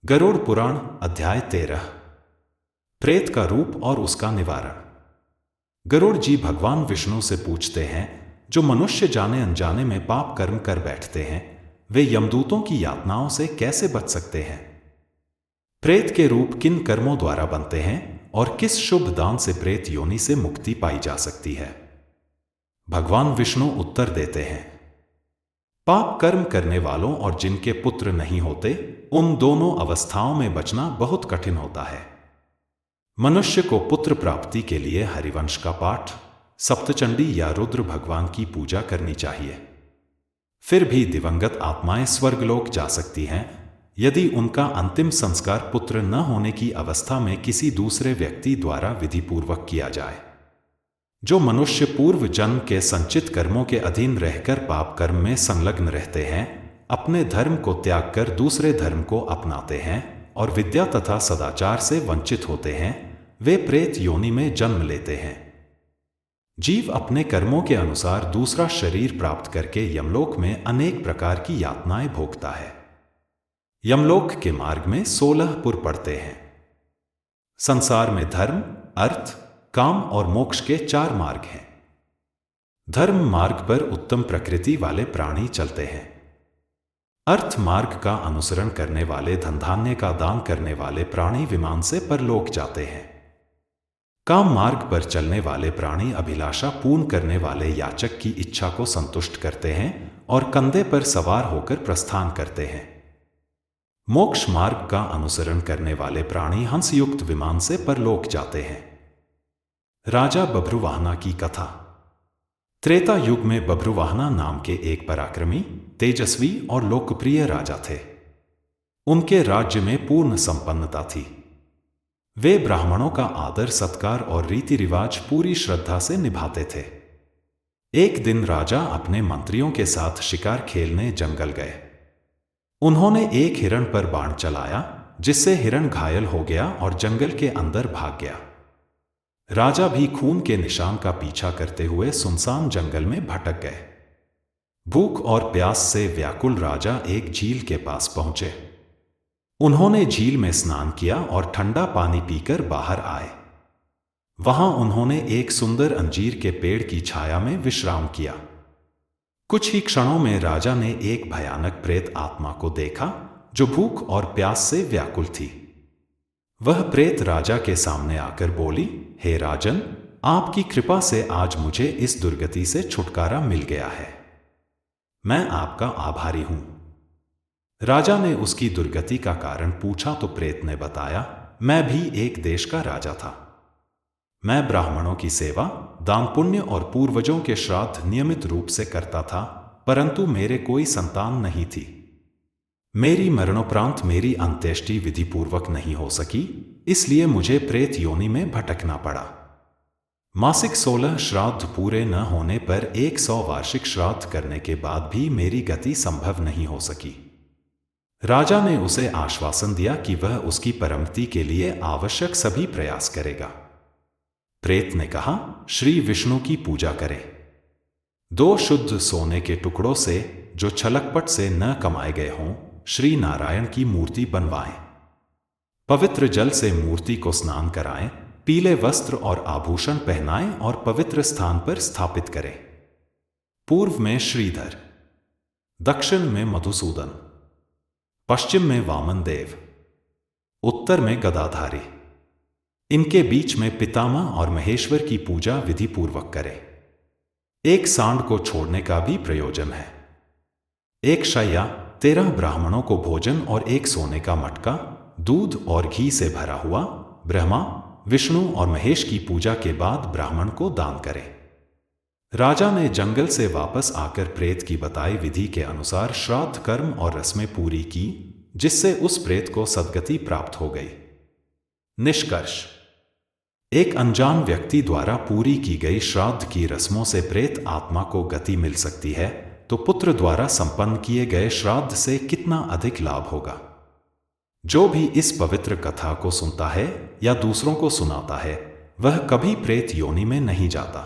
गरुड़ पुराण अध्याय 13। प्रेत का रूप और उसका निवारण। गरुड़ जी भगवान विष्णु से पूछते हैं, जो मनुष्य जाने अनजाने में पाप कर्म कर बैठते हैं, वे यमदूतों की यातनाओं से कैसे बच सकते हैं? प्रेत के रूप किन कर्मों द्वारा बनते हैं और किस शुभ दान से प्रेत योनि से मुक्ति पाई जा सकती है? भगवान विष्णु उत्तर देते हैं, पाप कर्म करने वालों और जिनके पुत्र नहीं होते, उन दोनों अवस्थाओं में बचना बहुत कठिन होता है। मनुष्य को पुत्र प्राप्ति के लिए हरिवंश का पाठ, सप्तचंडी या रुद्र भगवान की पूजा करनी चाहिए। फिर भी दिवंगत आत्माएं स्वर्गलोक जा सकती हैं यदि उनका अंतिम संस्कार पुत्र न होने की अवस्था में किसी दूसरे व्यक्ति द्वारा विधिपूर्वक किया जाए। जो मनुष्य पूर्व जन्म के संचित कर्मों के अधीन रहकर पाप कर्म में संलग्न रहते हैं, अपने धर्म को त्याग कर दूसरे धर्म को अपनाते हैं और विद्या तथा सदाचार से वंचित होते हैं, वे प्रेत योनि में जन्म लेते हैं। जीव अपने कर्मों के अनुसार दूसरा शरीर प्राप्त करके यमलोक में अनेक प्रकार की यातनाएं भोगता है। यमलोक के मार्ग में 16 पुर पड़ते हैं। संसार में धर्म, अर्थ, काम और मोक्ष के 4 मार्ग हैं। धर्म मार्ग पर उत्तम प्रकृति वाले प्राणी चलते हैं। अर्थ मार्ग का अनुसरण करने वाले, धन धान्य का दान करने वाले प्राणी विमान से परलोक जाते हैं। काम मार्ग पर चलने वाले प्राणी अभिलाषा पूर्ण करने वाले याचक की इच्छा को संतुष्ट करते हैं और कंधे पर सवार होकर प्रस्थान करते हैं। मोक्ष मार्ग का अनुसरण करने वाले प्राणी हंसयुक्त विमान से परलोक जाते हैं। राजा बभ्रुवाहना की कथा। त्रेता युग में बभ्रुवाहना नाम के एक पराक्रमी, तेजस्वी और लोकप्रिय राजा थे। उनके राज्य में पूर्ण संपन्नता थी। वे ब्राह्मणों का आदर सत्कार और रीति रिवाज पूरी श्रद्धा से निभाते थे। एक दिन राजा अपने मंत्रियों के साथ शिकार खेलने जंगल गए। उन्होंने एक हिरण पर बाण चलाया, जिससे हिरण घायल हो गया और जंगल के अंदर भाग गया। राजा भी खून के निशान का पीछा करते हुए सुनसान जंगल में भटक गए। भूख और प्यास से व्याकुल राजा एक झील के पास पहुंचे। उन्होंने झील में स्नान किया और ठंडा पानी पीकर बाहर आए। वहां उन्होंने एक सुंदर अंजीर के पेड़ की छाया में विश्राम किया। कुछ ही क्षणों में राजा ने एक भयानक प्रेत आत्मा को देखा, जो भूख और प्यास से व्याकुल थी। वह प्रेत राजा के सामने आकर बोली, हे राजन, आपकी कृपा से आज मुझे इस दुर्गति से छुटकारा मिल गया है। मैं आपका आभारी हूं। राजा ने उसकी दुर्गति का कारण पूछा तो प्रेत ने बताया, मैं भी एक देश का राजा था। मैं ब्राह्मणों की सेवा, दान पुण्य और पूर्वजों के श्राद्ध नियमित रूप से करता था, परंतु मेरे कोई संतान नहीं थी। मेरी मरणोपरांत मेरी अंत्येष्टि विधिपूर्वक नहीं हो सकी, इसलिए मुझे प्रेत योनि में भटकना पड़ा। मासिक 16 श्राद्ध पूरे न होने पर 100 वार्षिक श्राद्ध करने के बाद भी मेरी गति संभव नहीं हो सकी। राजा ने उसे आश्वासन दिया कि वह उसकी परमति के लिए आवश्यक सभी प्रयास करेगा। प्रेत ने कहा, श्री विष्णु की पूजा करें। 2 शुद्ध सोने के टुकड़ों से, जो छलकपट से न कमाए गए हों, श्री नारायण की मूर्ति बनवाएं। पवित्र जल से मूर्ति को स्नान कराएं, पीले वस्त्र और आभूषण पहनाएं और पवित्र स्थान पर स्थापित करें। पूर्व में श्रीधर, दक्षिण में मधुसूदन, पश्चिम में वामन देव, उत्तर में गदाधारी। इनके बीच में पितामह और महेश्वर की पूजा विधि पूर्वक करें। एक सांड को छोड़ने का भी प्रयोजन है। एक शैया, 13 ब्राह्मणों को भोजन और एक सोने का मटका, दूध और घी से भरा हुआ, ब्रह्मा, विष्णु और महेश की पूजा के बाद ब्राह्मण को दान करें। राजा ने जंगल से वापस आकर प्रेत की बताई विधि के अनुसार श्राद्ध कर्म और रस्में पूरी की, जिससे उस प्रेत को सद्गति प्राप्त हो गई। निष्कर्ष: एक अनजान व्यक्ति द्वारा पूरी की गई श्राद्ध की रस्मों से प्रेत आत्मा को गति मिल सकती है, तो पुत्र द्वारा संपन्न किए गए श्राद्ध से कितना अधिक लाभ होगा। जो भी इस पवित्र कथा को सुनता है या दूसरों को सुनाता है, वह कभी प्रेत योनि में नहीं जाता।